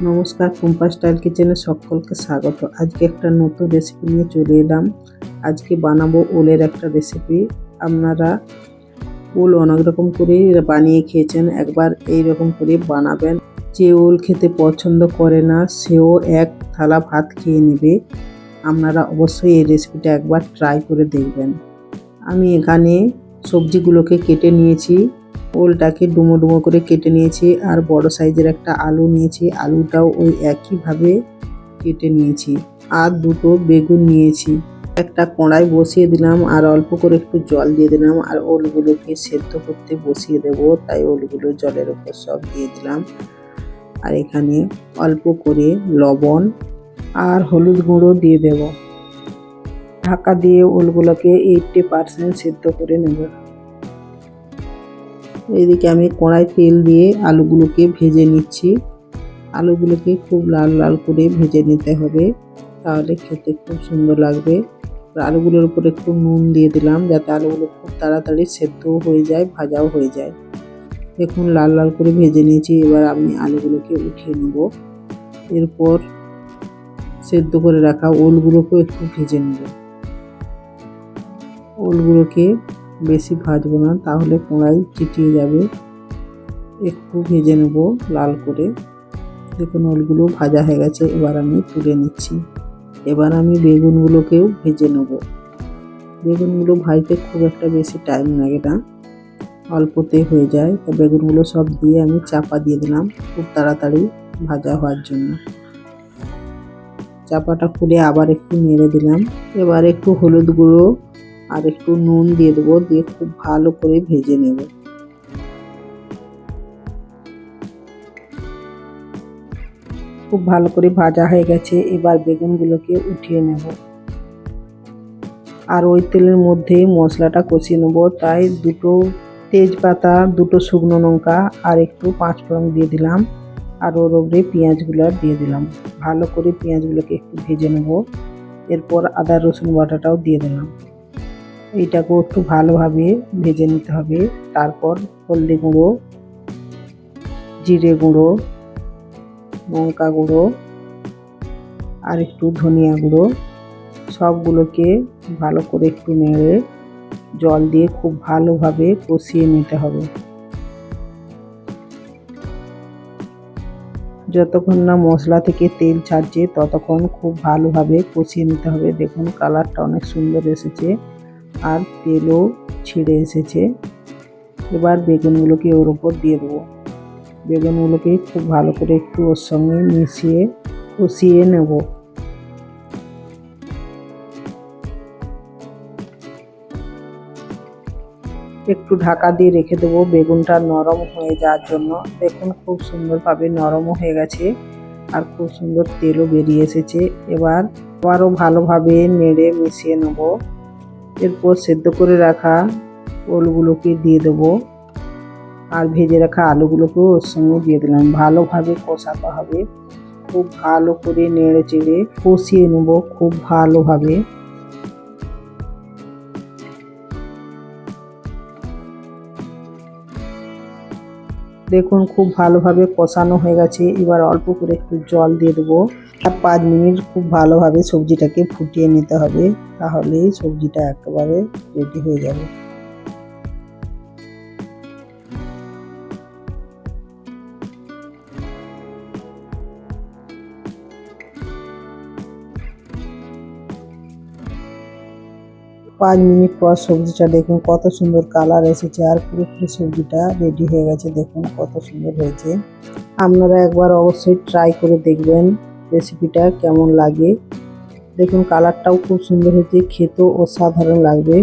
নমস্কার, টুম্পা স্টাইল কিচেনে সকলকে স্বাগত। আজকে একটা নতুন রেসিপি নিয়ে চলে এলাম। আজকে বানাবো ওলের একটা রেসিপি। আপনারা ওল অনেক রকম করে বানিয়ে খেয়েছেন, একবার এই রকম করে বানাবেন। যে ওল খেতে পছন্দ করে না সেও এক থালা ভাত খেয়ে নেবে। আপনারা অবশ্যই এই রেসিপিটা একবার ট্রাই করে দেখবেন। আমি এখানে সবজিগুলোকে কেটে নিয়েছি। ওলটাকে ডুমো ডুমো করে কেটে নিয়েছি আর বড় সাইজের একটা আলু নিয়েছি, আলুটাও ওই একইভাবে কেটে নিয়েছি। আর দুটো বেগুন নিয়েছি। একটা কড়াই বসিয়ে দিলাম আর অল্প করে একটু জল দিয়ে দিলাম আর ওলগুলোকে সেদ্ধ করতে বসিয়ে দেবো, তাই ওলগুলো জলের উপর সব দিয়ে দিলাম। আর এখানে অল্প করে লবণ আর হলুদ গুঁড়ো দিয়ে দেব। ঢাকা দিয়ে ওলগুলোকে 80% সেদ্ধ করে নেব। এদিকে আমি কড়াই তেল দিয়ে আলুগুলোকে ভেজে নিচ্ছি। আলুগুলোকে খুব লাল লাল করে ভেজে নিতে হবে, তাহলে খেতে খুব সুন্দর লাগবে। আলুগুলোর উপর একটু নুন দিয়ে দিলাম যাতে আলুগুলো খুব তাড়াতাড়ি সেদ্ধও হয়ে যায়, ভাজাও হয়ে যায়। দেখুন লাল লাল করে ভেজে নিয়েছি। এবার আমি আলুগুলোকে উঠিয়ে নেব। এরপর সেদ্ধ করে রাখা ওলগুলোকেও একটু ভেজে নেব। ওলগুলোকে বেশি ভাজবো না, তাহলে কড়াই চিটিয়ে যাবে। একটু ভেজে নেব লাল করে। দেখুন ওলগুলো ভাজা হয়ে গেছে, এবার আমি তুলে নিচ্ছি। এবার আমি বেগুনগুলোকেও ভেজে নেব। বেগুনগুলো ভাজতে খুব একটা বেশি টাইম লাগে না, অল্পতে হয়ে যায়। তো বেগুনগুলো সব দিয়ে আমি চাপা দিয়ে দিলাম খুব তাড়াতাড়ি ভাজা হওয়ার জন্য। চাপাটা খুলে আবার একটু নেড়ে দিলাম। এবার একটু হলুদ গুঁড়ো আর একটু নুন দিয়ে দেবো, দিয়ে খুব ভালো করে ভেজে নেব। খুব ভালো করে ভাজা হয়ে গেছে, এবার বেগুনগুলোকে উঠিয়ে নেব। আর ওই তেলের মধ্যে মশলাটা কষিয়ে নেব, তাই দুটো তেজপাতা, দুটো শুকনো লঙ্কা আর একটু পাঁচফোড়ন দিয়ে দিলাম। আর ওর ওপরে পেঁয়াজগুলো দিয়ে দিলাম। ভালো করে পেঁয়াজগুলোকে একটু ভেজে নেব। এরপর আদা রসুন বাটাটাও দিয়ে দিলাম। এইটাকেও একটু ভালোভাবে ভেজে নিতে হবে। তারপর হলদি গুঁড়ো, জিরে গুঁড়ো, লঙ্কা গুঁড়ো আর একটু ধনিয়া গুঁড়ো সবগুলোকে ভালো করে একটু নেড়ে জল দিয়ে খুব ভালোভাবে কষিয়ে নিতে হবে। যতক্ষণ না মশলা থেকে তেল ছাড়ছে ততক্ষণ খুব ভালোভাবে কষিয়ে নিতে হবে। দেখুন কালারটা অনেক সুন্দর এসেছে আর তেলও ছিঁড়ে এসেছে। এবার বেগুনগুলোকে ওর উপর দিয়ে দেবো। বেগুনগুলোকে খুব ভালো করে একটু ওর সঙ্গে মিশিয়ে কষিয়ে নেব। একটু ঢাকা দিয়ে রেখে দেবো বেগুনটা নরম হয়ে যাওয়ার জন্য। দেখুন খুব সুন্দরভাবে নরমও হয়ে গেছে আর খুব সুন্দর তেলও বেরিয়ে এসেছে। এবার আবারও ভালোভাবে নেড়ে মিশিয়ে নেব। এরপর সেদ্ধ করে রাখা ওলগুলোকে দিয়ে দেবো আর ভেজে রাখা আলুগুলোকেও ওর সঙ্গে দিয়ে দিলাম। ভালোভাবে কষাতে হবে, খুব ভালো করে নেড়ে চেড়ে কষিয়ে নেব খুব ভালোভাবে। দেখুন খুব ভালোভাবে কষানো হয়ে গেছে। এবার অল্প করে একটু জল দিয়ে দেবো আর 5 মিনিট খুব ভালোভাবে সবজিটাকে ফুটিয়ে নিতে হবে, তাহলেই সবজিটা একেবারে রেডি হয়ে যাবে। 5 মিনিট পর সবজিটা দেখুন কত সুন্দর কালার এসেছে আর পুরোপুরি সবজিটা রেডি হয়ে গেছে। দেখুন কত সুন্দর হয়েছে। আপনারা একবার অবশ্যই ট্রাই করে দেখবেন রেসিপিটা কেমন লাগে। দেখুন কালারটাও খুব সুন্দর হয়েছে, খেতেও অসাধারণ লাগবে।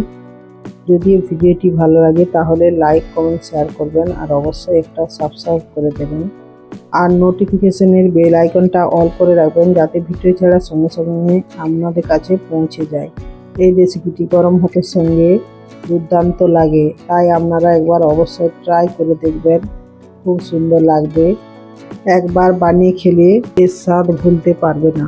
যদি ভিডিওটি ভালো লাগে তাহলে লাইক কমেন্ট শেয়ার করবেন আর অবশ্যই একটা সাবস্ক্রাইব করে দেবেন আর নোটিফিকেশনের বেল আইকনটা অল করে রাখবেন, যাতে ভিডিও ছাড়ার সঙ্গে সঙ্গে আপনাদের কাছে পৌঁছে যায়। এই রেসিপিটি গরম ভাতের সঙ্গে দুর্দান্ত লাগে, তাই আপনারা একবার অবশ্যই ট্রাই করে দেখবেন, খুব সুন্দর লাগবে। একবার বানিয়ে খেলে এর স্বাদ ভুলতে পারবে না।